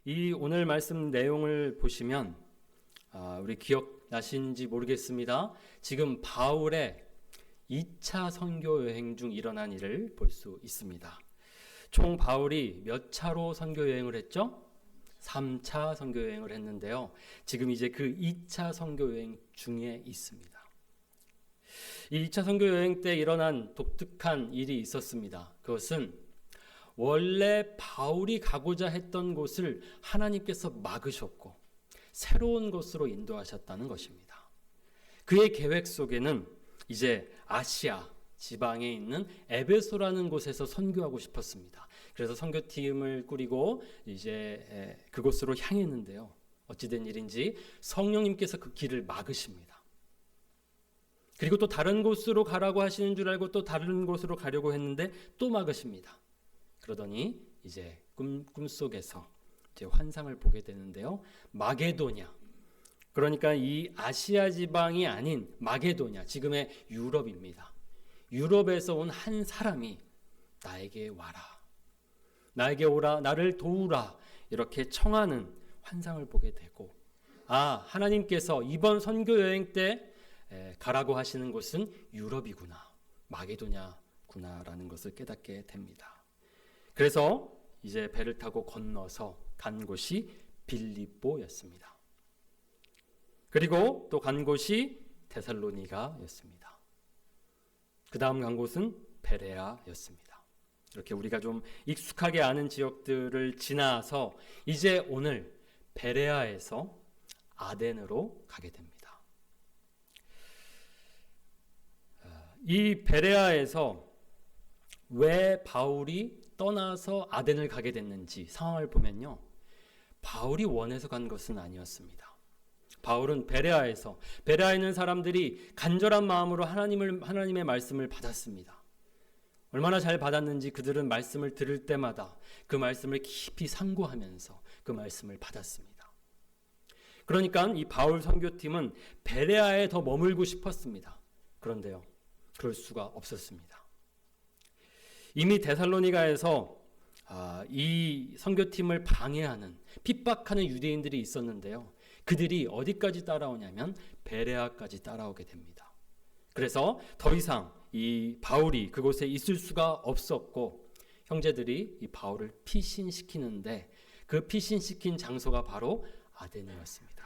이 오늘 말씀 내용을 보시면 우리 기억나신지 모르겠습니다. 지금 바울의 2차 선교 여행 중 일어난 일을 볼 수 있습니다. 총 바울이 몇 차로 선교 여행을 했죠? 3차 선교 여행을 했는데요. 지금 이제 그 2차 선교 여행 중에 있습니다. 이 2차 선교 여행 때 일어난 독특한 일이 있었습니다. 그것은 원래 바울이 가고자 했던 곳을 하나님께서 막으셨고 새로운 곳으로 인도하셨다는 것입니다. 그의 계획 속에는 이제 아시아 지방에 있는 에베소라는 곳에서 선교하고 싶었습니다. 그래서 선교팀을 꾸리고 이제 그곳으로 향했는데요. 어찌된 일인지 성령님께서 그 길을 막으십니다. 그리고 또 다른 곳으로 가라고 하시는 줄 알고 또 다른 곳으로 가려고 했는데 또 막으십니다. 그러더니 이제 꿈속에서 이제 환상을 보게 되는데요. 마게도냐, 그러니까 이 아시아 지방이 아닌 마게도냐, 지금의 유럽입니다. 유럽에서 온 한 사람이 나에게 와라, 나에게 오라, 나를 도우라 이렇게 청하는 환상을 보게 되고, 하나님께서 이번 선교 여행 때 가라고 하시는 곳은 유럽이구나, 마게도냐구나라는 것을 깨닫게 됩니다. 그래서 이제 배를 타고 건너서 간 곳이 빌립보였습니다. 그리고 또 간 곳이 데살로니가였습니다. 그 다음 간 곳은 베레아였습니다. 이렇게 우리가 좀 익숙하게 아는 지역들을 지나서 이제 오늘 베레아에서 아덴으로 가게 됩니다. 이 베레아에서 왜 바울이 떠나서 아덴을 가게 됐는지 상황을 보면요. 바울이 원해서 간 것은 아니었습니다. 바울은 베레아에 있는 사람들이 간절한 마음으로 하나님의 말씀을 받았습니다. 얼마나 잘 받았는지 그들은 말씀을 들을 때마다 그 말씀을 깊이 상고하면서 그 말씀을 받았습니다. 그러니까 이 바울 선교팀은 베레아에 더 머물고 싶었습니다. 그런데요, 그럴 수가 없었습니다. 이미 데살로니가에서 이 선교팀을 방해하는, 핍박하는 유대인들이 있었는데요. 그들이 어디까지 따라오냐면 베레아까지 따라오게 됩니다. 그래서 더 이상 이 바울이 그곳에 있을 수가 없었고 형제들이 이 바울을 피신시키는데 그 피신시킨 장소가 바로 아덴이었습니다.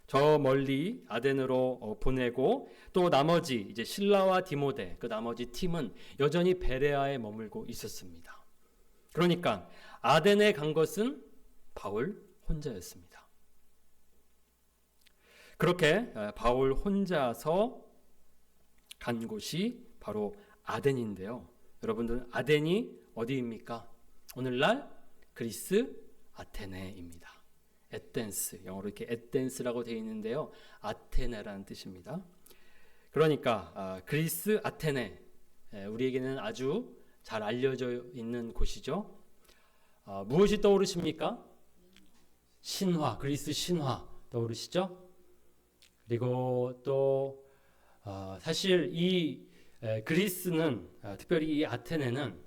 저 멀리 아덴으로 보내고 또 나머지 이제 실라와 디모데, 그 나머지 팀은 여전히 베레아에 머물고 있었습니다. 그러니까 아덴에 간 것은 바울 혼자였습니다. 그렇게 바울 혼자서 간 곳이 바로 아덴인데요. 여러분들, 아덴이 어디입니까? 오늘날 그리스 아테네입니다. 에덴스, 영어로 이렇게 에덴스라고 되어 있는데요. 아테네라는 뜻입니다. 그러니까 그리스 아테네, 우리에게는 아주 잘 알려져 있는 곳이죠. 무엇이 떠오르십니까? 신화, 그리스 신화 떠오르시죠? 그리고 또 사실 이 그리스는, 특별히 이 아테네는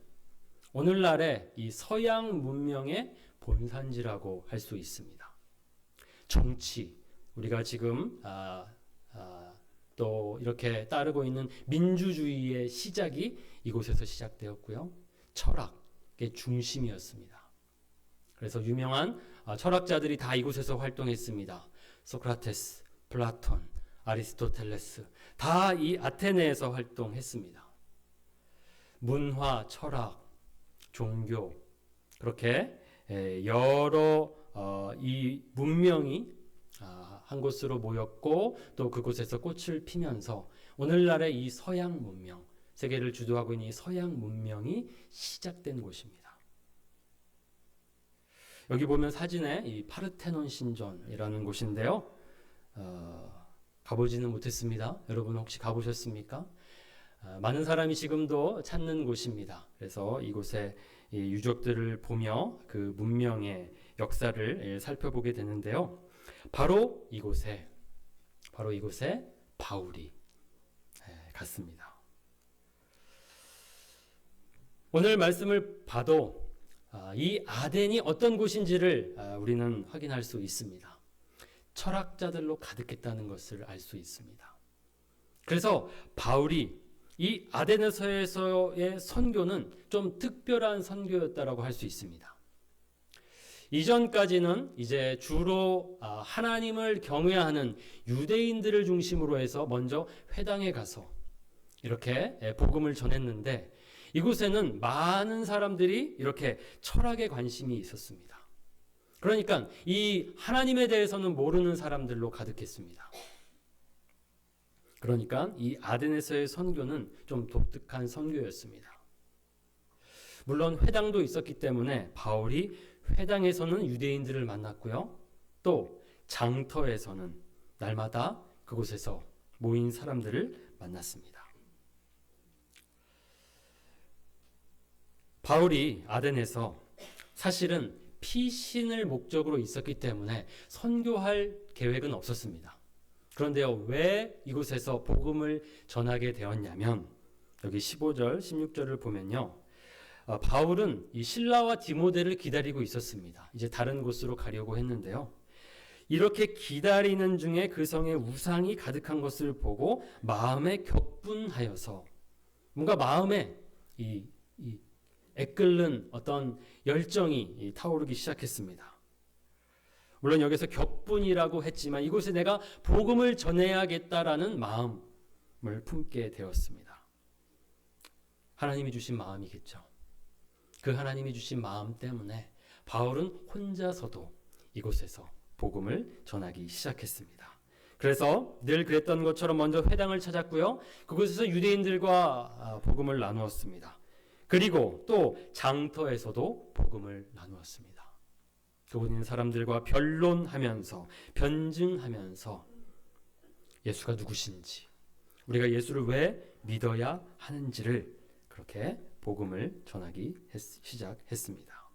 오늘날의 이 서양 문명의 본산지라고 할 수 있습니다. 정치, 우리가 지금 또 이렇게 따르고 있는 민주주의의 시작이 이곳에서 시작되었고요. 철학의 중심이었습니다. 그래서 유명한 철학자들이 다 이곳에서 활동했습니다. 소크라테스, 플라톤, 아리스토텔레스 다 이 아테네에서 활동했습니다. 문화, 철학, 종교, 그렇게 여러 이 문명이 한 곳으로 모였고 또 그곳에서 꽃을 피면서 오늘날의 이 서양 문명, 세계를 주도하고 있는 이 서양 문명이 시작된 곳입니다. 여기 보면 사진에 이 파르테논 신전이라는 곳인데요. 가보지는 못했습니다. 여러분 혹시 가보셨습니까? 많은 사람이 지금도 찾는 곳입니다. 그래서 이곳에 유적들을 보며 그 문명의 역사를 살펴보게 되는데요. 바로 이곳에 바울이 갔습니다. 오늘 말씀을 봐도 이 아덴이 어떤 곳인지를 우리는 확인할 수 있습니다. 철학자들로 가득했다는 것을 알 수 있습니다. 그래서 바울이 이 아덴에서의 선교는 좀 특별한 선교였다라고 할 수 있습니다. 이전까지는 이제 주로 하나님을 경외하는 유대인들을 중심으로 해서 먼저 회당에 가서 이렇게 복음을 전했는데, 이곳에는 많은 사람들이 이렇게 철학에 관심이 있었습니다. 그러니까 이 하나님에 대해서는 모르는 사람들로 가득했습니다. 그러니까 이 아덴에서의 선교는 좀 독특한 선교였습니다. 물론 회당도 있었기 때문에 바울이 회당에서는 유대인들을 만났고요. 또 장터에서는 날마다 그곳에서 모인 사람들을 만났습니다. 바울이 아덴에서 사실은 피신을 목적으로 있었기 때문에 선교할 계획은 없었습니다. 그런데요, 왜 이곳에서 복음을 전하게 되었냐면, 여기 15절, 16절을 보면요, 바울은 이 실라와 디모데를 기다리고 있었습니다. 이제 다른 곳으로 가려고 했는데요, 이렇게 기다리는 중에 그 성에 우상이 가득한 것을 보고 마음에 격분하여서, 뭔가 마음에 이 애끓는 어떤 열정이 타오르기 시작했습니다. 물론 여기서 격분이라고 했지만 이곳에 내가 복음을 전해야겠다라는 마음을 품게 되었습니다. 하나님이 주신 마음이겠죠. 그 하나님이 주신 마음 때문에 바울은 혼자서도 이곳에서 복음을 전하기 시작했습니다. 그래서 늘 그랬던 것처럼 먼저 회당을 찾았고요. 그곳에서 유대인들과 복음을 나누었습니다. 그리고 또 장터에서도 복음을 나누었습니다. 그곳 있는 사람들과 변론하면서, 변증하면서 예수가 누구신지, 우리가 예수를 왜 믿어야 하는지를 그렇게 복음을 전하기 시작했습니다.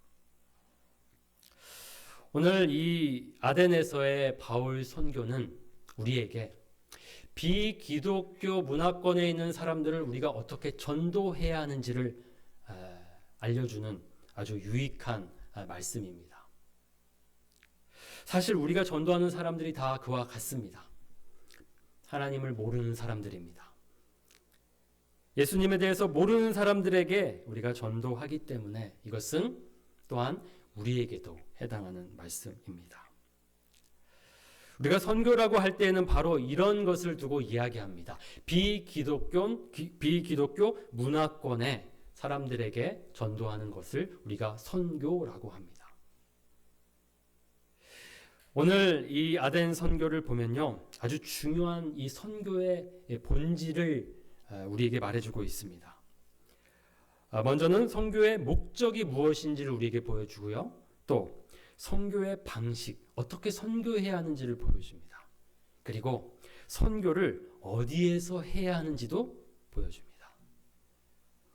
오늘 이 아덴에서의 바울 선교는 우리에게 비기독교 문화권에 있는 사람들을 우리가 어떻게 전도해야 하는지를 알려주는 아주 유익한 말씀입니다. 사실 우리가 전도하는 사람들이 다 그와 같습니다. 하나님을 모르는 사람들입니다. 예수님에 대해서 모르는 사람들에게 우리가 전도하기 때문에 이것은 또한 우리에게도 해당하는 말씀입니다. 우리가 선교라고 할 때에는 바로 이런 것을 두고 이야기합니다. 비기독교 문화권의 사람들에게 전도하는 것을 우리가 선교라고 합니다. 오늘 이 아덴 선교를 보면요, 아주 중요한 이 선교의 본질을 우리에게 말해주고 있습니다. 먼저는 선교의 목적이 무엇인지를 우리에게 보여주고요, 또 선교의 방식, 어떻게 선교해야 하는지를 보여줍니다. 그리고 선교를 어디에서 해야 하는지도 보여줍니다.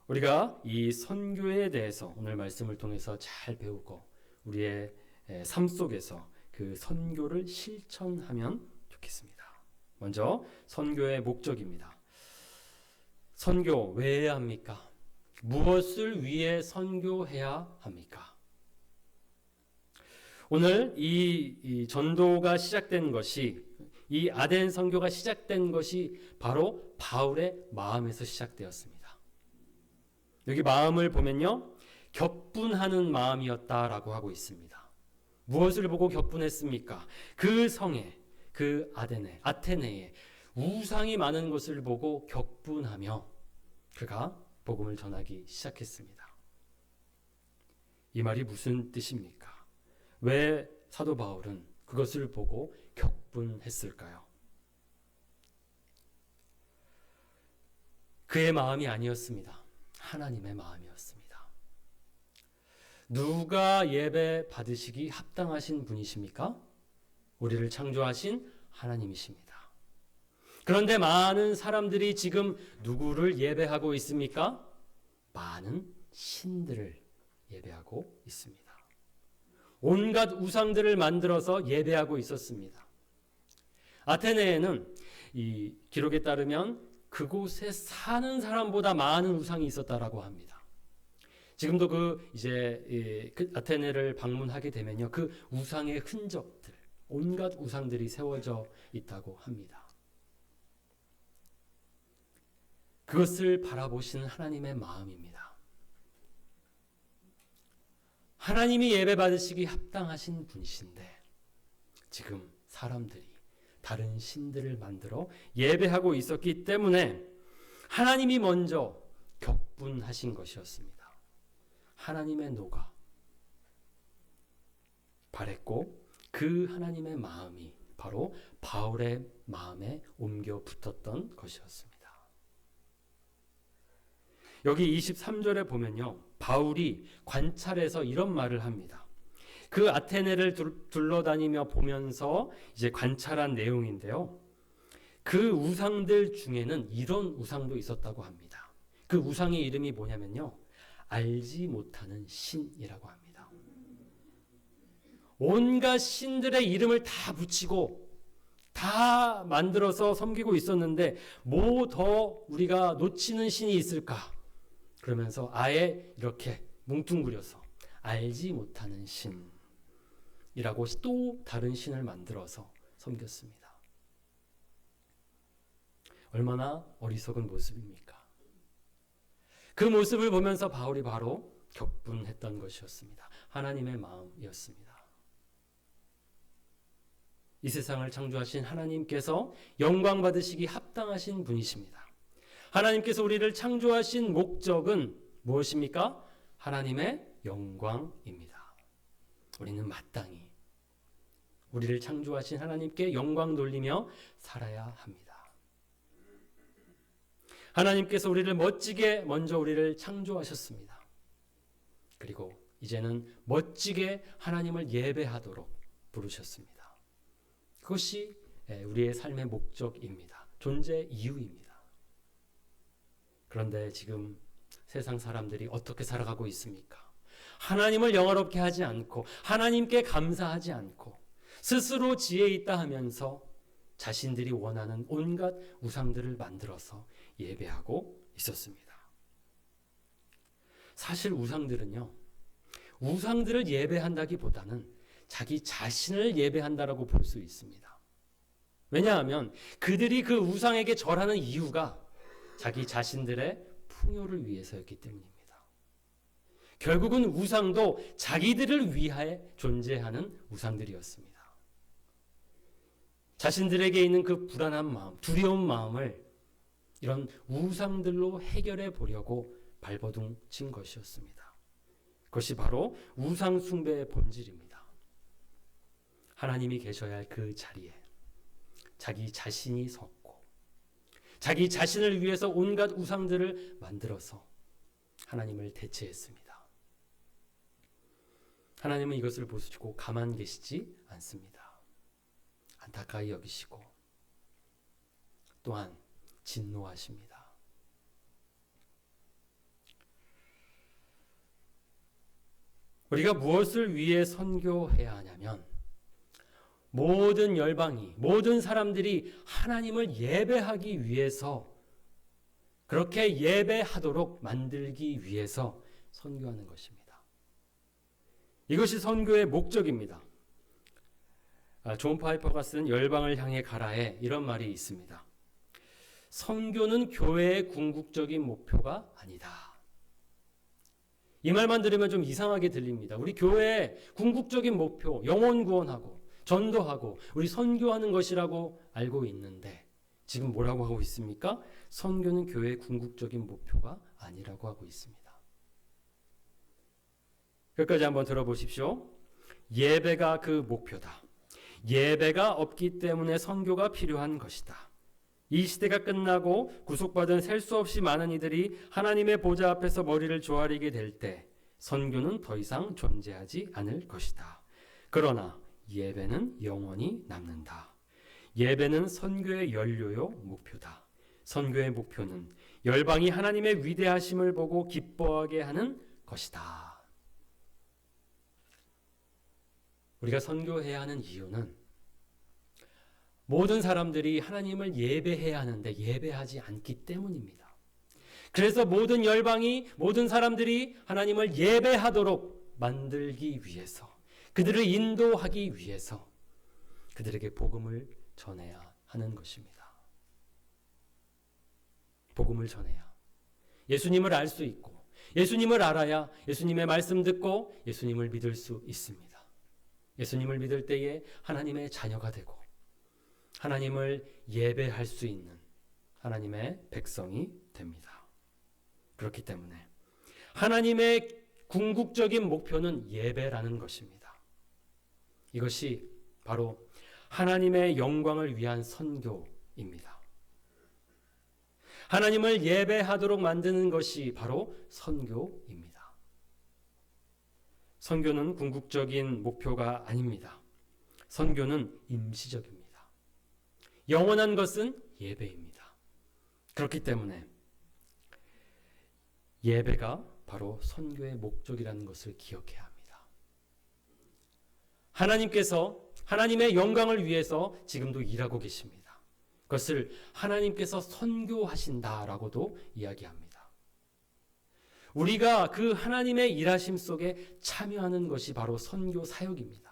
우리가 이 선교에 대해서 오늘 말씀을 통해서 잘 배우고 우리의 삶 속에서 그 선교를 실천하면 좋겠습니다. 먼저 선교의 목적입니다. 선교 왜 해야 합니까? 무엇을 위해 선교해야 합니까? 오늘 이 전도가 시작된 것이, 이 아덴 선교가 시작된 것이 바로 바울의 마음에서 시작되었습니다. 여기 마음을 보면요, 격분하는 마음이었다라고 하고 있습니다. 무엇을 보고 격분했습니까? 그 성에, 그 아테네에 우상이 많은 것을 보고 격분하며 그가 복음을 전하기 시작했습니다. 이 말이 무슨 뜻입니까? 왜 사도 바울은 그것을 보고 격분했을까요? 그의 마음이 아니었습니다. 하나님의 마음이었습니다. 누가 예배 받으시기 합당하신 분이십니까? 우리를 창조하신 하나님이십니다. 그런데 많은 사람들이 지금 누구를 예배하고 있습니까? 많은 신들을 예배하고 있습니다. 온갖 우상들을 만들어서 예배하고 있었습니다. 아테네에는 이 기록에 따르면 그곳에 사는 사람보다 많은 우상이 있었다라고 합니다. 지금도 그 아테네를 방문하게 되면요, 그 우상의 흔적들, 온갖 우상들이 세워져 있다고 합니다. 그것을 바라보시는 하나님의 마음입니다. 하나님이 예배 받으시기 합당하신 분이신데 지금 사람들이 다른 신들을 만들어 예배하고 있었기 때문에 하나님이 먼저 격분하신 것이었습니다. 하나님의 노가 발했고 그 하나님의 마음이 바로 바울의 마음에 옮겨 붙었던 것이었습니다. 여기 23절에 보면요, 바울이 관찰해서 이런 말을 합니다. 그 아테네를 둘러다니며 보면서 이제 관찰한 내용인데요. 그 우상들 중에는 이런 우상도 있었다고 합니다. 그 우상의 이름이 뭐냐면요, 알지 못하는 신이라고 합니다. 온갖 신들의 이름을 다 붙이고 다 만들어서 섬기고 있었는데 뭐 더 우리가 놓치는 신이 있을까? 그러면서 아예 이렇게 뭉뚱그려서 알지 못하는 신이라고 또 다른 신을 만들어서 섬겼습니다. 얼마나 어리석은 모습입니까? 그 모습을 보면서 바울이 바로 격분했던 것이었습니다. 하나님의 마음이었습니다. 이 세상을 창조하신 하나님께서 영광 받으시기 합당하신 분이십니다. 하나님께서 우리를 창조하신 목적은 무엇입니까? 하나님의 영광입니다. 우리는 마땅히 우리를 창조하신 하나님께 영광 돌리며 살아야 합니다. 하나님께서 우리를 멋지게 먼저 우리를 창조하셨습니다. 그리고 이제는 멋지게 하나님을 예배하도록 부르셨습니다. 그것이 우리의 삶의 목적입니다. 존재 이유입니다. 그런데 지금 세상 사람들이 어떻게 살아가고 있습니까? 하나님을 영화롭게 하지 않고 하나님께 감사하지 않고 스스로 지혜 있다 하면서 자신들이 원하는 온갖 우상들을 만들어서 예배하고 있었습니다. 사실 우상들은요, 우상들을 예배한다기보다는 자기 자신을 예배한다라고 볼 수 있습니다. 왜냐하면 그들이 그 우상에게 절하는 이유가 자기 자신들의 풍요를 위해서였기 때문입니다. 결국은 우상도 자기들을 위하여 존재하는 우상들이었습니다. 자신들에게 있는 그 불안한 마음, 두려운 마음을 이런 우상들로 해결해 보려고 발버둥 친 것이었습니다. 그것이 바로 우상 숭배의 본질입니다. 하나님이 계셔야 할 그 자리에 자기 자신이 섰고 자기 자신을 위해서 온갖 우상들을 만들어서 하나님을 대체했습니다. 하나님은 이것을 보시고 가만 계시지 않습니다. 안타까이 여기시고 또한 진노하십니다. 우리가 무엇을 위해 선교해야 하냐면 모든 열방이, 모든 사람들이 하나님을 예배하기 위해서, 그렇게 예배하도록 만들기 위해서 선교하는 것입니다. 이것이 선교의 목적입니다. 존 파이퍼가 쓴 열방을 향해 가라에 이런 말이 있습니다. 선교는 교회의 궁극적인 목표가 아니다. 이 말만 들으면 좀 이상하게 들립니다. 우리 교회의 궁극적인 목표, 영혼 구원하고 전도하고 우리 선교하는 것이라고 알고 있는데 지금 뭐라고 하고 있습니까? 선교는 교회의 궁극적인 목표가 아니라고 하고 있습니다. 끝까지 한번 들어보십시오. 예배가 그 목표다. 예배가 없기 때문에 선교가 필요한 것이다. 이 시대가 끝나고 구속받은 셀 수 없이 많은 이들이 하나님의 보좌 앞에서 머리를 조아리게 될 때 선교는 더 이상 존재하지 않을 것이다. 그러나 예배는 영원히 남는다. 예배는 선교의 연료요 목표다. 선교의 목표는 열방이 하나님의 위대하심을 보고 기뻐하게 하는 것이다. 우리가 선교해야 하는 이유는 모든 사람들이 하나님을 예배해야 하는데 예배하지 않기 때문입니다. 그래서 모든 열방이, 모든 사람들이 하나님을 예배하도록 만들기 위해서, 그들을 인도하기 위해서 그들에게 복음을 전해야 하는 것입니다. 복음을 전해야 예수님을 알 수 있고, 예수님을 알아야 예수님의 말씀 듣고 예수님을 믿을 수 있습니다. 예수님을 믿을 때에 하나님의 자녀가 되고 하나님을 예배할 수 있는 하나님의 백성이 됩니다. 그렇기 때문에 하나님의 궁극적인 목표는 예배라는 것입니다. 이것이 바로 하나님의 영광을 위한 선교입니다. 하나님을 예배하도록 만드는 것이 바로 선교입니다. 선교는 궁극적인 목표가 아닙니다. 선교는 임시적입니다. 영원한 것은 예배입니다. 그렇기 때문에 예배가 바로 선교의 목적이라는 것을 기억해야 합니다. 하나님께서 하나님의 영광을 위해서 지금도 일하고 계십니다. 그것을 하나님께서 선교하신다라고도 이야기합니다. 우리가 그 하나님의 일하심 속에 참여하는 것이 바로 선교 사역입니다.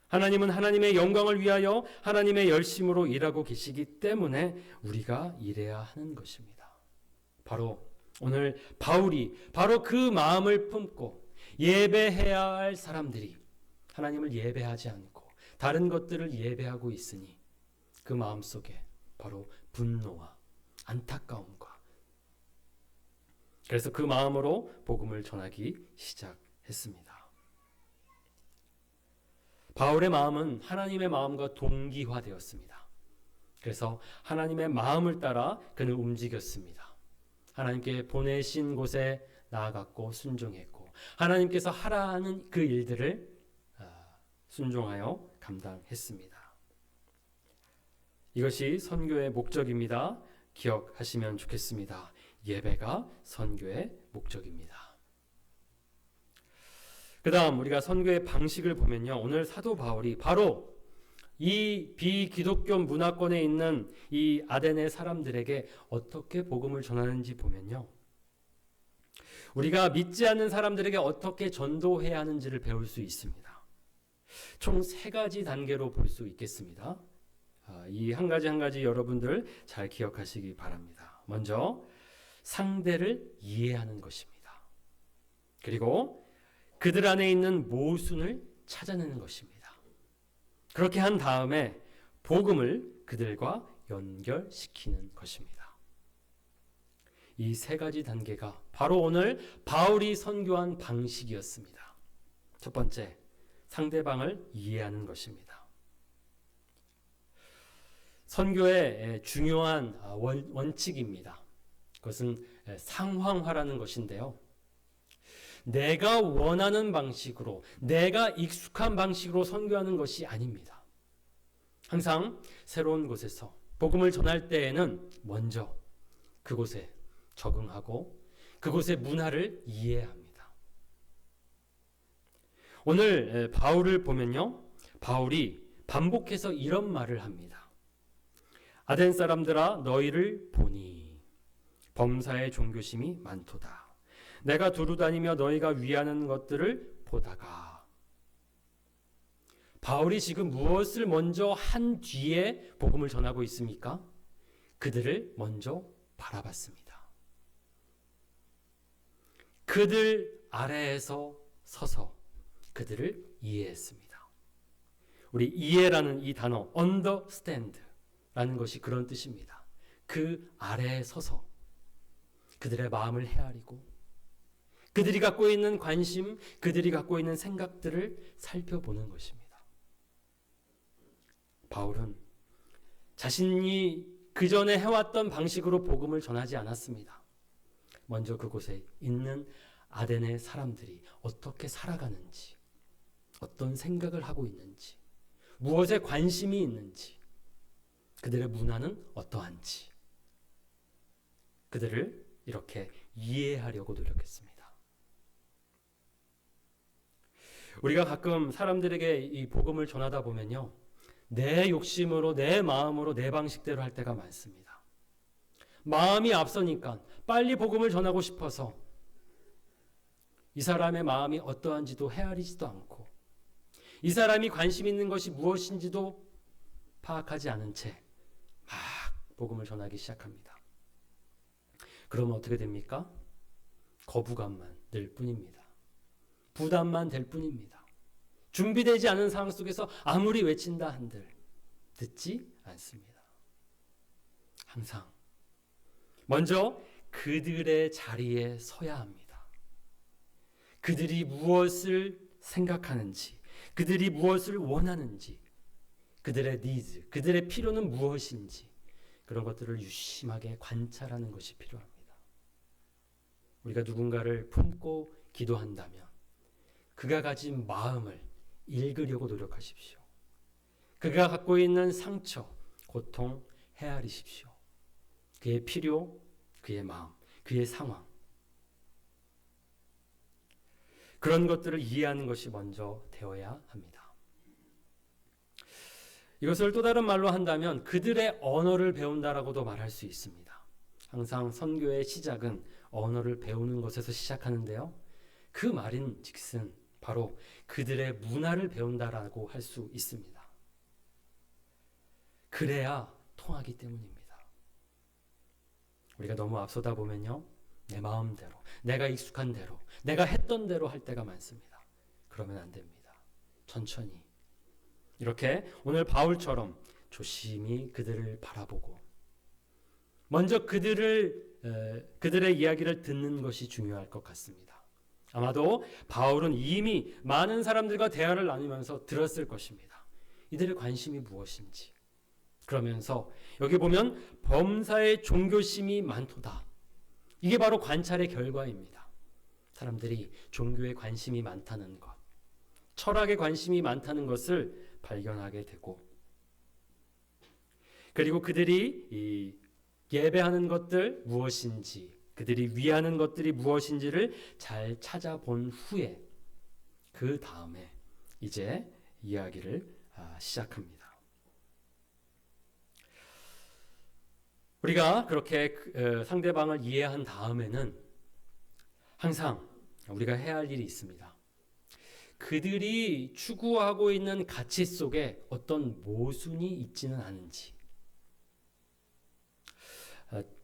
하나님은 하나님의 영광을 위하여 하나님의 열심으로 일하고 계시기 때문에 우리가 일해야 하는 것입니다. 바로 오늘 바울이 바로 그 마음을 품고 예배해야 할 사람들이 하나님을 예배하지 않고 다른 것들을 예배하고 있으니 그 마음 속에 바로 분노와 안타까움과, 그래서 그 마음으로 복음을 전하기 시작했습니다. 바울의 마음은 하나님의 마음과 동기화되었습니다. 그래서 하나님의 마음을 따라 그는 움직였습니다. 하나님께 보내신 곳에 나아갔고 순종했고 하나님께서 하라 하는 그 일들을 순종하여 감당했습니다. 이것이 선교의 목적입니다. 기억하시면 좋겠습니다. 예배가 선교의 목적입니다. 그 다음 우리가 선교의 방식을 보면요, 오늘 사도 바울이 바로 이 비기독교 문화권에 있는 이 아덴의 사람들에게 어떻게 복음을 전하는지 보면요, 우리가 믿지 않는 사람들에게 어떻게 전도해야 하는지를 배울 수 있습니다. 총 3가지 단계로 볼 수 있겠습니다. 이 한 가지 한 가지 여러분들 잘 기억하시기 바랍니다. 먼저 상대를 이해하는 것입니다. 그리고 그들 안에 있는 모순을 찾아내는 것입니다. 그렇게 한 다음에 복음을 그들과 연결시키는 것입니다. 이 3가지 단계가 바로 오늘 바울이 선교한 방식이었습니다. 첫 번째, 상대방을 이해하는 것입니다. 선교의 중요한 원칙입니다. 그것은 상황화라는 것인데요, 내가 원하는 방식으로, 내가 익숙한 방식으로 선교하는 것이 아닙니다. 항상 새로운 곳에서 복음을 전할 때에는 먼저 그곳에 적응하고 그곳의 문화를 이해해야 합니다. 오늘 바울을 보면요, 바울이 반복해서 이런 말을 합니다. 아덴 사람들아, 너희를 보니 범사의 종교심이 많도다. 내가 두루다니며 너희가 위하는 것들을 보다가. 바울이 지금 무엇을 먼저 한 뒤에 복음을 전하고 있습니까? 그들을 먼저 바라봤습니다. 그들 아래에서 서서 그들을 이해했습니다. 우리 이해라는 이 단어 understand라는 것이 그런 뜻입니다. 그 아래에 서서 그들의 마음을 헤아리고 그들이 갖고 있는 관심, 그들이 갖고 있는 생각들을 살펴보는 것입니다. 바울은 자신이 그 전에 해왔던 방식으로 복음을 전하지 않았습니다. 먼저 그곳에 있는 아덴의 사람들이 어떻게 살아가는지, 어떤 생각을 하고 있는지, 무엇에 관심이 있는지, 그들의 문화는 어떠한지, 그들을 이렇게 이해하려고 노력했습니다. 우리가 가끔 사람들에게 이 복음을 전하다 보면요, 내 욕심으로, 내 마음으로, 내 방식대로 할 때가 많습니다. 마음이 앞서니까 빨리 복음을 전하고 싶어서 이 사람의 마음이 어떠한지도 헤아리지도 않고 이 사람이 관심 있는 것이 무엇인지도 파악하지 않은 채 막 복음을 전하기 시작합니다. 그러면 어떻게 됩니까? 거부감만 늘 뿐입니다. 부담만 될 뿐입니다. 준비되지 않은 상황 속에서 아무리 외친다 한들 듣지 않습니다. 항상 먼저 그들의 자리에 서야 합니다. 그들이 무엇을 생각하는지, 그들이 무엇을 원하는지, 그들의 니즈, 그들의 필요는 무엇인지 그런 것들을 유심하게 관찰하는 것이 필요합니다. 우리가 누군가를 품고 기도한다면 그가 가진 마음을 읽으려고 노력하십시오. 그가 갖고 있는 상처, 고통 헤아리십시오. 그의 필요, 그의 마음, 그의 상황. 그런 것들을 이해하는 것이 먼저 되어야 합니다. 이것을 또 다른 말로 한다면 그들의 언어를 배운다라고도 말할 수 있습니다. 항상 선교의 시작은 언어를 배우는 것에서 시작하는데요. 그 말인 즉슨 바로 그들의 문화를 배운다라고 할 수 있습니다. 그래야 통하기 때문입니다. 우리가 너무 앞서다 보면요. 내 마음대로, 내가 익숙한 대로, 내가 했던 대로 할 때가 많습니다. 그러면 안 됩니다. 천천히. 이렇게 오늘 바울처럼 조심히 그들을 바라보고 먼저 그들의 이야기를 듣는 것이 중요할 것 같습니다. 아마도 바울은 이미 많은 사람들과 대화를 나누면서 들었을 것입니다. 이들의 관심이 무엇인지. 그러면서 여기 보면 범사에 종교심이 많도다. 이게 바로 관찰의 결과입니다. 사람들이 종교에 관심이 많다는 것, 철학에 관심이 많다는 것을 발견하게 되고 그리고 그들이 예배하는 것들 무엇인지 그들이 위하는 것들이 무엇인지를 잘 찾아본 후에 그 다음에 이제 이야기를 시작합니다. 우리가 그렇게 상대방을 이해한 다음에는 항상 우리가 해야 할 일이 있습니다. 그들이 추구하고 있는 가치 속에 어떤 모순이 있지는 않은지.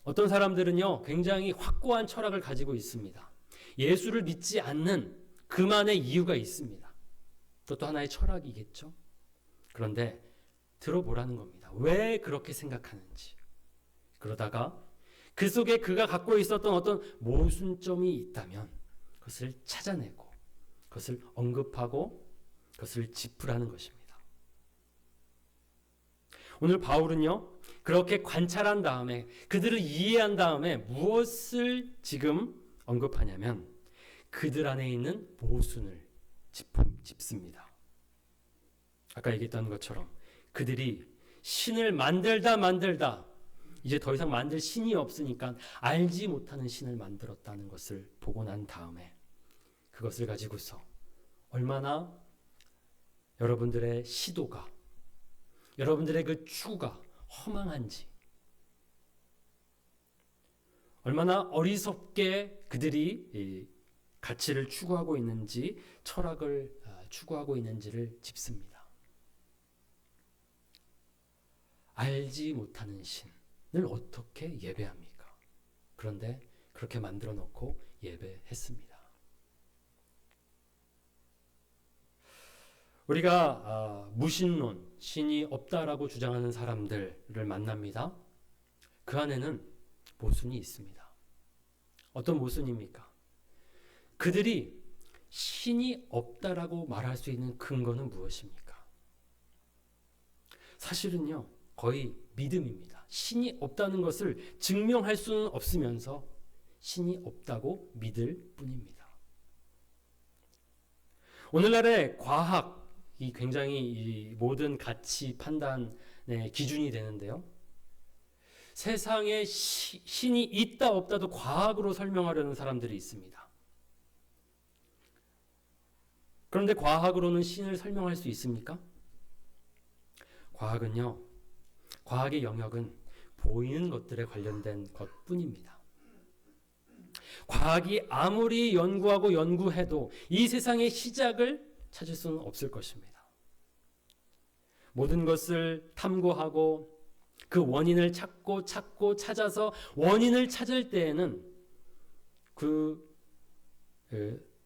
어떤 사람들은요, 굉장히 확고한 철학을 가지고 있습니다. 예수를 믿지 않는 그만의 이유가 있습니다. 그것도 하나의 철학이겠죠. 그런데 들어보라는 겁니다. 왜 그렇게 생각하는지. 그러다가 그 속에 그가 갖고 있었던 어떤 모순점이 있다면 그것을 찾아내고 그것을 언급하고 그것을 짚으라는 것입니다. 오늘 바울은요, 그렇게 관찰한 다음에 그들을 이해한 다음에 무엇을 지금 언급하냐면 그들 안에 있는 모순을 짚습니다. 아까 얘기했던 것처럼 그들이 신을 만들다 이제 더 이상 만들 신이 없으니까 알지 못하는 신을 만들었다는 것을 보고 난 다음에 그것을 가지고서 얼마나 여러분들의 시도가 여러분들의 그 추구가 허망한지 얼마나 어리석게 그들이 가치를 추구하고 있는지 철학을 추구하고 있는지를 짚습니다. 알지 못하는 신을 어떻게 예배합니까? 그런데 그렇게 만들어 놓고 예배했습니다. 우리가 무신론, 신이 없다라고 주장하는 사람들을 만납니다. 그 안에는 모순이 있습니다. 어떤 모순입니까? 그들이 신이 없다라고 말할 수 있는 근거는 무엇입니까? 사실은요, 거의 믿음입니다. 신이 없다는 것을 증명할 수는 없으면서 신이 없다고 믿을 뿐입니다. 오늘날의 과학이 굉장히 이 모든 가치 판단의 기준이 되는데요. 세상에 신이 있다 없다도 과학으로 설명하려는 사람들이 있습니다. 그런데 과학으로는 신을 설명할 수 있습니까? 과학의 영역은 보이는 것들에 관련된 것뿐입니다. 과학이 아무리 연구하고 연구해도 이 세상의 시작을 찾을 수는 없을 것입니다. 모든 것을 탐구하고 그 원인을 찾고 찾아서 원인을 찾을 때에는 그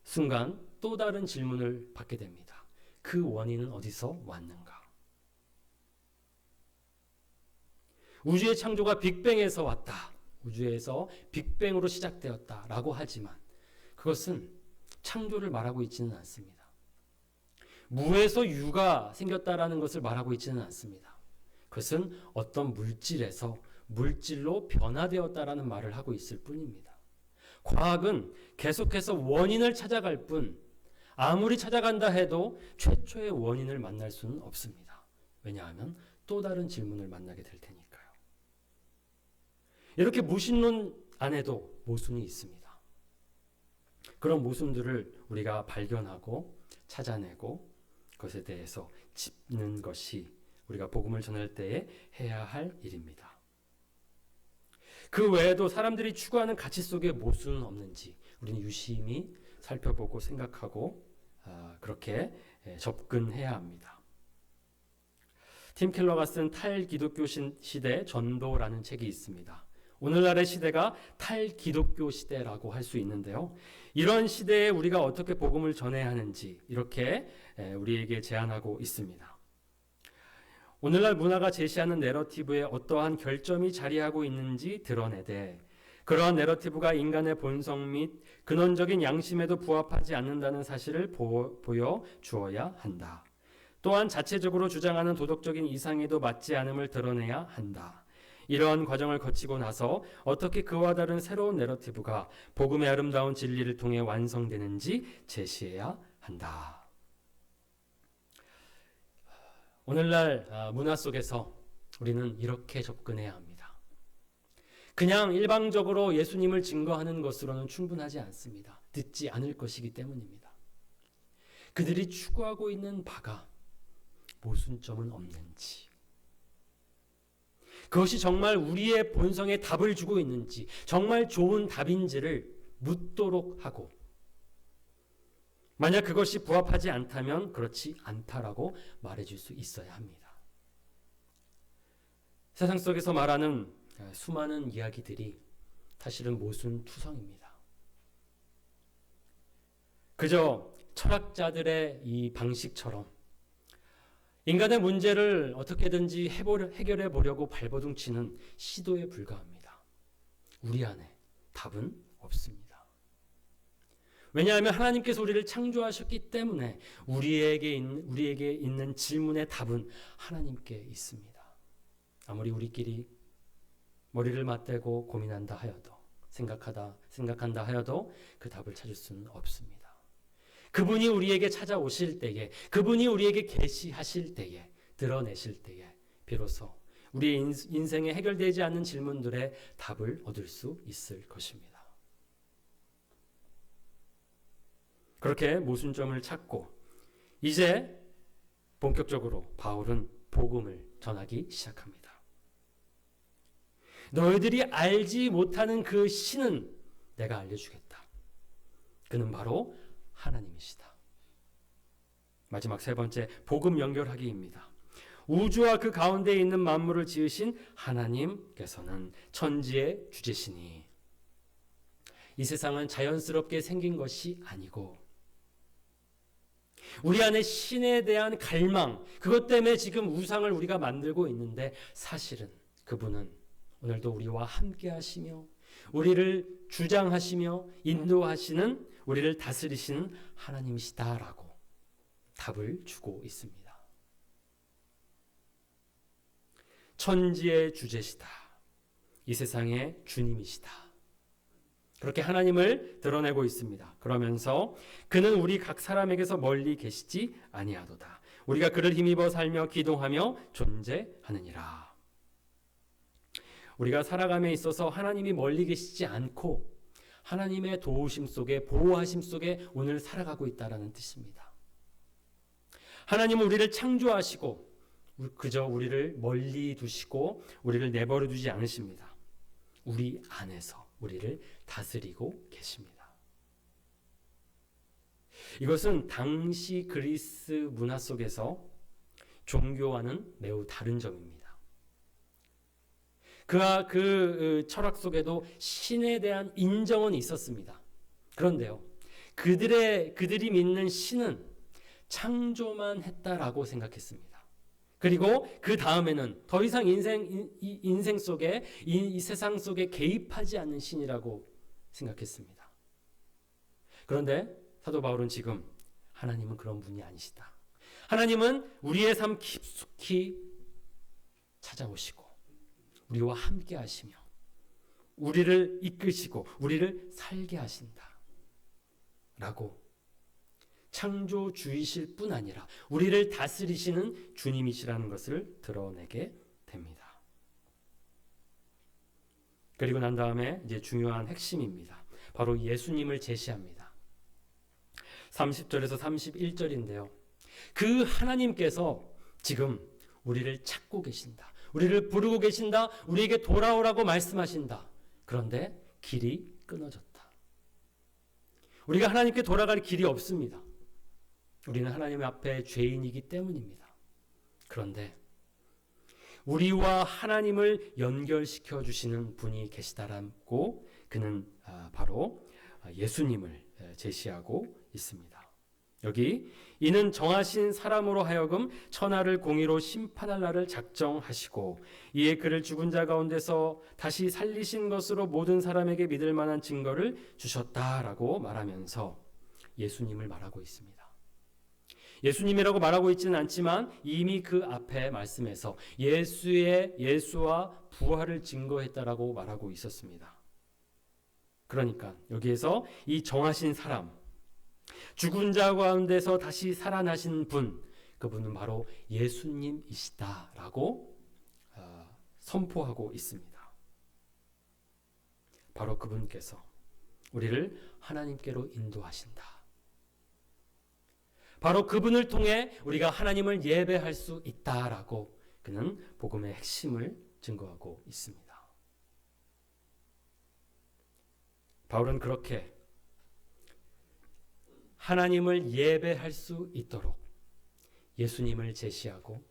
순간 또 다른 질문을 받게 됩니다. 그 원인은 어디서 왔는가? 우주의 창조가 빅뱅에서 왔다. 우주에서 빅뱅으로 시작되었다라고 하지만 그것은 창조를 말하고 있지는 않습니다. 무에서 유가 생겼다라는 것을 말하고 있지는 않습니다. 그것은 어떤 물질에서 물질로 변화되었다라는 말을 하고 있을 뿐입니다. 과학은 계속해서 원인을 찾아갈 뿐 아무리 찾아간다 해도 최초의 원인을 만날 수는 없습니다. 왜냐하면 또 다른 질문을 만나게 될 테니까요. 이렇게 무신론 안에도 모순이 있습니다. 그런 모순들을 우리가 발견하고 찾아내고 그것에 대해서 짚는 것이 우리가 복음을 전할 때에 해야 할 일입니다. 그 외에도 사람들이 추구하는 가치 속에 모순은 없는지 우리는 유심히 살펴보고 생각하고 그렇게 접근해야 합니다. 팀 켈러가 쓴 탈기독교 시대 전도라는 책이 있습니다. 오늘날의 시대가 탈기독교 시대라고 할 수 있는데요. 이런 시대에 우리가 어떻게 복음을 전해야 하는지 이렇게 우리에게 제안하고 있습니다. 오늘날 문화가 제시하는 내러티브에 어떠한 결점이 자리하고 있는지 드러내되 그러한 내러티브가 인간의 본성 및 근원적인 양심에도 부합하지 않는다는 사실을 보여주어야 한다. 또한 자체적으로 주장하는 도덕적인 이상에도 맞지 않음을 드러내야 한다. 이러한 과정을 거치고 나서 어떻게 그와 다른 새로운 내러티브가 복음의 아름다운 진리를 통해 완성되는지 제시해야 한다. 오늘날 문화 속에서 우리는 이렇게 접근해야 합니다. 그냥 일방적으로 예수님을 증거하는 것으로는 충분하지 않습니다. 듣지 않을 것이기 때문입니다. 그들이 추구하고 있는 바가 모순점은 없는지, 그것이 정말 우리의 본성에 답을 주고 있는지, 정말 좋은 답인지를 묻도록 하고, 만약 그것이 부합하지 않다면 그렇지 않다라고 말해줄 수 있어야 합니다. 세상 속에서 말하는 수많은 이야기들이 사실은 모순투성입니다. 그저 철학자들의 이 방식처럼 인간의 문제를 어떻게든지 해결해 보려고 발버둥치는 시도에 불과합니다. 우리 안에 답은 없습니다. 왜냐하면 하나님께서 우리를 창조하셨기 때문에 우리에게 있는 질문의 답은 하나님께 있습니다. 아무리 우리끼리 머리를 맞대고 고민한다 하여도 생각한다 하여도 그 답을 찾을 수는 없습니다. 그분이 우리에게 찾아오실 때에, 그분이 우리에게 계시하실 때에, 드러내실 때에 비로소 우리의 인생에 해결되지 않는 질문들의 답을 얻을 수 있을 것입니다. 그렇게 모순점을 찾고 이제 본격적으로 바울은 복음을 전하기 시작합니다. 너희들이 알지 못하는 그 신은 내가 알려주겠다. 그는 바로 하나님이시다. 마지막 세 번째, 복음 연결하기입니다. 우주와 그 가운데 있는 만물을 지으신 하나님께서는 천지의 주제시니 이 세상은 자연스럽게 생긴 것이 아니고 우리 안에 신에 대한 갈망, 그것 때문에 지금 우상을 우리가 만들고 있는데 사실은 그분은 오늘도 우리와 함께 하시며 우리를 주장하시며 인도하시는, 우리를 다스리시는 하나님이시다라고 답을 주고 있습니다. 천지의 주제시다. 이 세상의 주님이시다. 그렇게 하나님을 드러내고 있습니다. 그러면서 그는 우리 각 사람에게서 멀리 계시지 아니하도다. 우리가 그를 힘입어 살며 기도하며 존재하느니라. 우리가 살아감에 있어서 하나님이 멀리 계시지 않고 하나님의 도우심 속에, 보호하심 속에 오늘 살아가고 있다는 뜻입니다. 하나님은 우리를 창조하시고 그저 우리를 멀리 두시고 우리를 내버려 두지 않으십니다. 우리 안에서 우리를 다스리고 계십니다. 이것은 당시 그리스 문화 속에서 종교와는 매우 다른 점입니다. 그 철학 속에도 신에 대한 인정은 있었습니다. 그런데요, 그들이 믿는 신은 창조만 했다라고 생각했습니다. 그리고 그 다음에는 더 이상 인생 속에 이 세상 속에 개입하지 않는 신이라고 생각했습니다. 그런데 사도 바울은 지금 하나님은 그런 분이 아니시다. 하나님은 우리의 삶 깊숙이 찾아오시고 우리와 함께 하시며 우리를 이끄시고 우리를 살게 하신다 라고 창조주이실 뿐 아니라 우리를 다스리시는 주님이시라는 것을 드러내게 됩니다. 그리고 난 다음에 이제 중요한 핵심입니다. 바로 예수님을 제시합니다. 30절에서 31절인데요. 그 하나님께서 지금 우리를 찾고 계신다. 우리를 부르고 계신다. 우리에게 돌아오라고 말씀하신다. 그런데 길이 끊어졌다. 우리가 하나님께 돌아갈 길이 없습니다. 우리는 하나님 앞에 죄인이기 때문입니다. 그런데 우리와 하나님을 연결시켜 주시는 분이 계시다라고 그는 바로 예수님을 제시하고 있습니다. 여기 이는 정하신 사람으로 하여금 천하를 공의로 심판할 날을 작정하시고 이에 그를 죽은 자 가운데서 다시 살리신 것으로 모든 사람에게 믿을 만한 증거를 주셨다라고 말하면서 예수님을 말하고 있습니다. 예수님이라고 말하고 있지는 않지만 이미 그 앞에 말씀에서 예수와 부활을 증거했다라고 말하고 있었습니다. 그러니까 여기에서 이 정하신 사람, 죽은 자 가운데서 다시 살아나신 분, 그분은 바로 예수님이시다라고 선포하고 있습니다. 바로 그분께서 우리를 하나님께로 인도하신다. 바로 그분을 통해 우리가 하나님을 예배할 수 있다라고 그는 복음의 핵심을 증거하고 있습니다. 바울은 그렇게 하나님을 예배할 수 있도록 예수님을 제시하고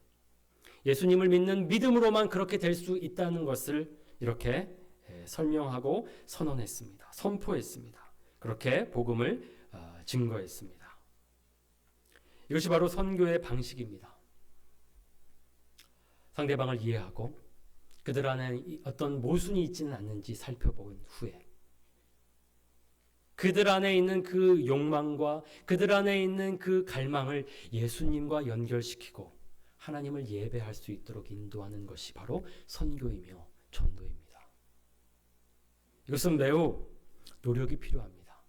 예수님을 믿는 믿음으로만 그렇게 될 수 있다는 것을 이렇게 설명하고 선언했습니다. 선포했습니다. 그렇게 복음을 증거했습니다. 이것이 바로 선교의 방식입니다. 상대방을 이해하고 그들 안에 어떤 모순이 있지는 않는지 살펴본 후에 그들 안에 있는 그 욕망과 그들 안에 있는 그 갈망을 예수님과 연결시키고 하나님을 예배할 수 있도록 인도하는 것이 바로 선교이며 전도입니다. 이것은 매우 노력이 필요합니다.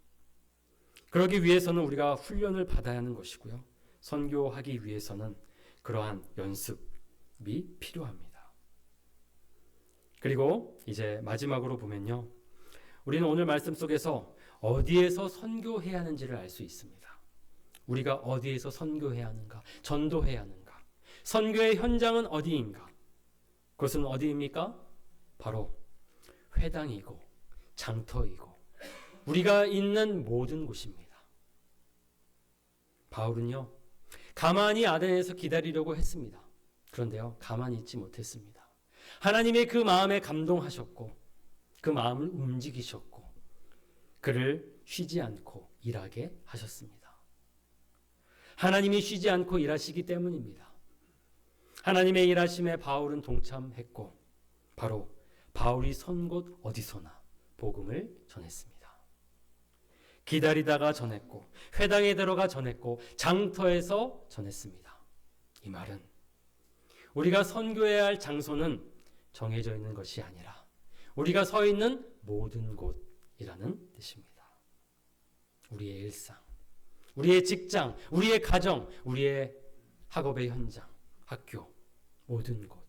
그러기 위해서는 우리가 훈련을 받아야 하는 것이고요. 선교하기 위해서는 그러한 연습이 필요합니다. 그리고 이제 마지막으로 보면요. 우리는 오늘 말씀 속에서 어디에서 선교해야 하는지를 알 수 있습니다. 우리가 어디에서 선교해야 하는가? 전도해야 하는가? 선교의 현장은 어디인가? 그것은 어디입니까? 바로 회당이고 장터이고 우리가 있는 모든 곳입니다. 바울은요. 가만히 아덴에서 기다리려고 했습니다. 그런데요. 가만히 있지 못했습니다. 하나님의 그 마음에 감동하셨고 그 마음을 움직이셨고 그를 쉬지 않고 일하게 하셨습니다. 하나님이 쉬지 않고 일하시기 때문입니다. 하나님의 일하심에 바울은 동참했고 바로 바울이 선 곳 어디서나 복음을 전했습니다. 기다리다가 전했고 회당에 들어가 전했고 장터에서 전했습니다. 이 말은 우리가 선교해야 할 장소는 정해져 있는 것이 아니라 우리가 서 있는 모든 곳이라는 뜻입니다. 우리의 일상, 우리의 직장, 우리의 가정, 우리의 학업의 현장, 학교, 모든 곳,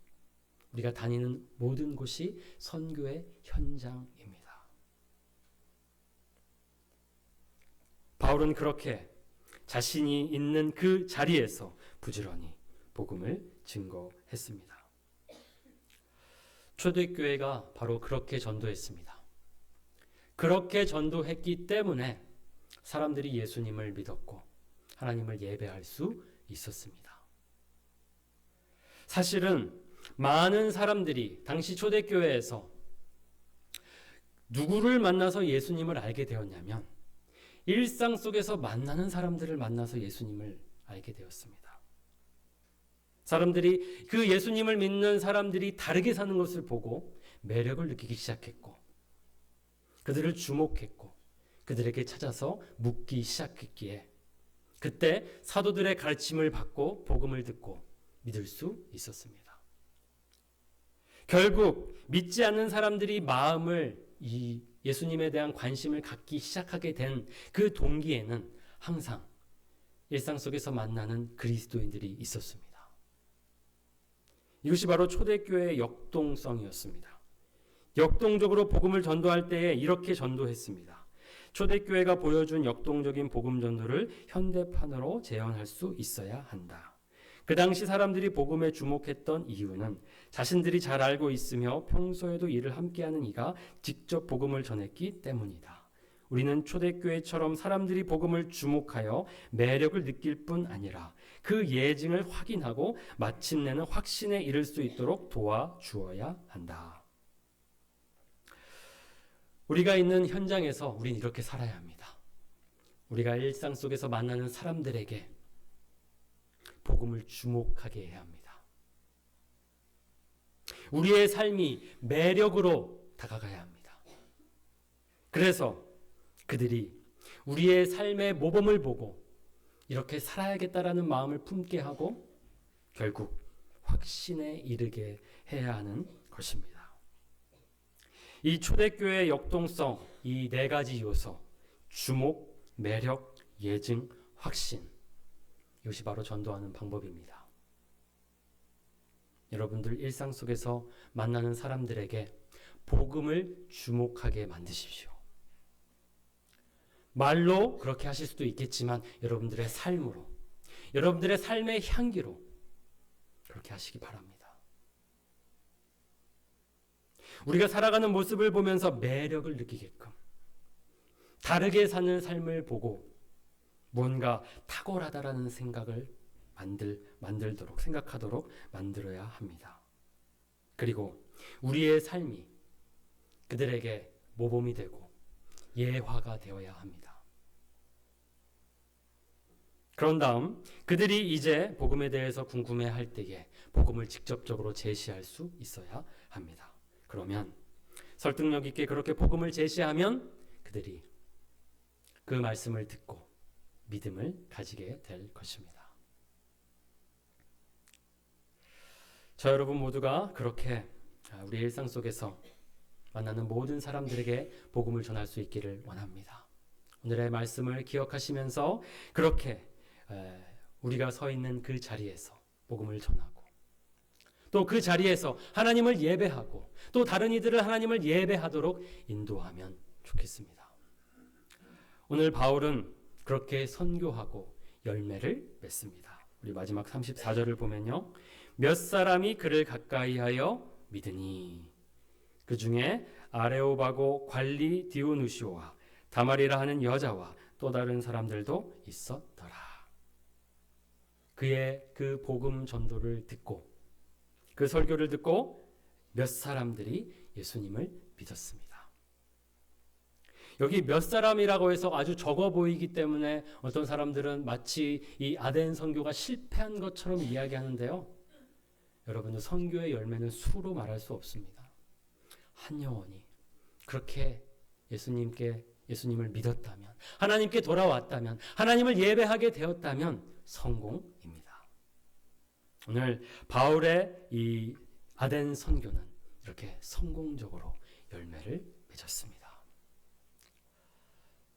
우리가 다니는 모든 곳이 선교의 현장입니다. 바울은 그렇게 자신이 있는 그 자리에서 부지런히 복음을 증거했습니다. 초대교회가 바로 그렇게 전도했습니다. 그렇게 전도했기 때문에 사람들이 예수님을 믿었고 하나님을 예배할 수 있었습니다. 사실은 많은 사람들이 당시 초대교회에서 누구를 만나서 예수님을 알게 되었냐면 일상 속에서 만나는 사람들을 만나서 예수님을 알게 되었습니다. 사람들이 그 예수님을 믿는 사람들이 다르게 사는 것을 보고 매력을 느끼기 시작했고 그들을 주목했고 그들에게 찾아서 묻기 시작했기에 그때 사도들의 가르침을 받고 복음을 듣고 믿을 수 있었습니다. 결국 믿지 않는 사람들이 마음을 이 예수님에 대한 관심을 갖기 시작하게 된 그 동기에는 항상 일상 속에서 만나는 그리스도인들이 있었습니다. 이것이 바로 초대교회의 역동성이었습니다. 역동적으로 복음을 전도할 때에 이렇게 전도했습니다. 초대교회가 보여준 역동적인 복음 전도를 현대판으로 재현할 수 있어야 한다. 그 당시 사람들이 복음에 주목했던 이유는 자신들이 잘 알고 있으며 평소에도 이를 함께하는 이가 직접 복음을 전했기 때문이다. 우리는 초대교회처럼 사람들이 복음을 주목하여 매력을 느낄 뿐 아니라 그 예증을 확인하고 마침내는 확신에 이를 수 있도록 도와주어야 한다. 우리가 있는 현장에서 우리는 이렇게 살아야 합니다. 우리가 일상 속에서 만나는 사람들에게 복음을 주목하게 해야 합니다. 우리의 삶이 매력으로 다가가야 합니다. 그래서 그들이 우리의 삶의 모범을 보고 이렇게 살아야겠다라는 마음을 품게 하고 결국 확신에 이르게 해야 하는 것입니다. 이 초대교회의 역동성, 이 네 가지 요소, 주목, 매력, 예증, 확신, 이것이 바로 전도하는 방법입니다. 여러분들 일상 속에서 만나는 사람들에게 복음을 주목하게 만드십시오. 말로 그렇게 하실 수도 있겠지만 여러분들의 삶으로, 여러분들의 삶의 향기로 그렇게 하시기 바랍니다. 우리가 살아가는 모습을 보면서 매력을 느끼게끔 다르게 사는 삶을 보고 뭔가 탁월하다라는 생각을 만들도록 생각하도록 만들어야 합니다. 그리고 우리의 삶이 그들에게 모범이 되고 예화가 되어야 합니다. 그런 다음 그들이 이제 복음에 대해서 궁금해할 때에 복음을 직접적으로 제시할 수 있어야 합니다. 그러면 설득력 있게 그렇게 복음을 제시하면 그들이 그 말씀을 듣고 믿음을 가지게 될 것입니다. 저 여러분 모두가 그렇게 우리 일상 속에서 만나는 모든 사람들에게 복음을 전할 수 있기를 원합니다. 오늘의 말씀을 기억하시면서 그렇게 우리가 서 있는 그 자리에서 복음을 전하고 또 그 자리에서 하나님을 예배하고 또 다른 이들을 하나님을 예배하도록 인도하면 좋겠습니다. 오늘 바울은 그렇게 선교하고 열매를 맺습니다. 우리 마지막 34절을 보면요. 몇 사람이 그를 가까이하여 믿으니 그 중에 아레오바고 관리 디오누시오와 다말이라 하는 여자와 또 다른 사람들도 있었더라. 그의 그 복음 전도를 듣고 그 설교를 듣고 몇 사람들이 예수님을 믿었습니다. 여기 몇 사람이라고 해서 아주 적어 보이기 때문에 어떤 사람들은 마치 이 아덴 선교가 실패한 것처럼 이야기하는데요. 여러분들 선교의 열매는 수로 말할 수 없습니다. 한 영혼이 그렇게 예수님을 믿었다면, 하나님께 돌아왔다면, 하나님을 예배하게 되었다면 성공입니다. 오늘 바울의 이 아덴 선교는 이렇게 성공적으로 열매를 맺었습니다.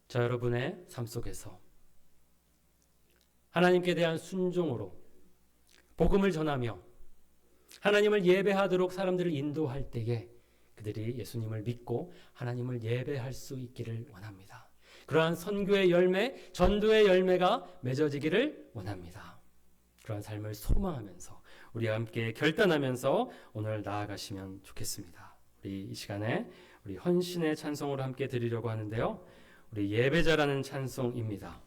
자, 여러분의 삶 속에서 하나님께 대한 순종으로 복음을 전하며 하나님을 예배하도록 사람들을 인도할 때에 그들이 예수님을 믿고 하나님을 예배할 수 있기를 원합니다. 그러한 선교의 열매, 전도의 열매가 맺어지기를 원합니다. 그러한 삶을 소망하면서 우리 함께 결단하면서 오늘 나아가시면 좋겠습니다. 우리 이 시간에 우리 헌신의 찬송으로 함께 드리려고 하는데요. 우리 예배자라는 찬송입니다.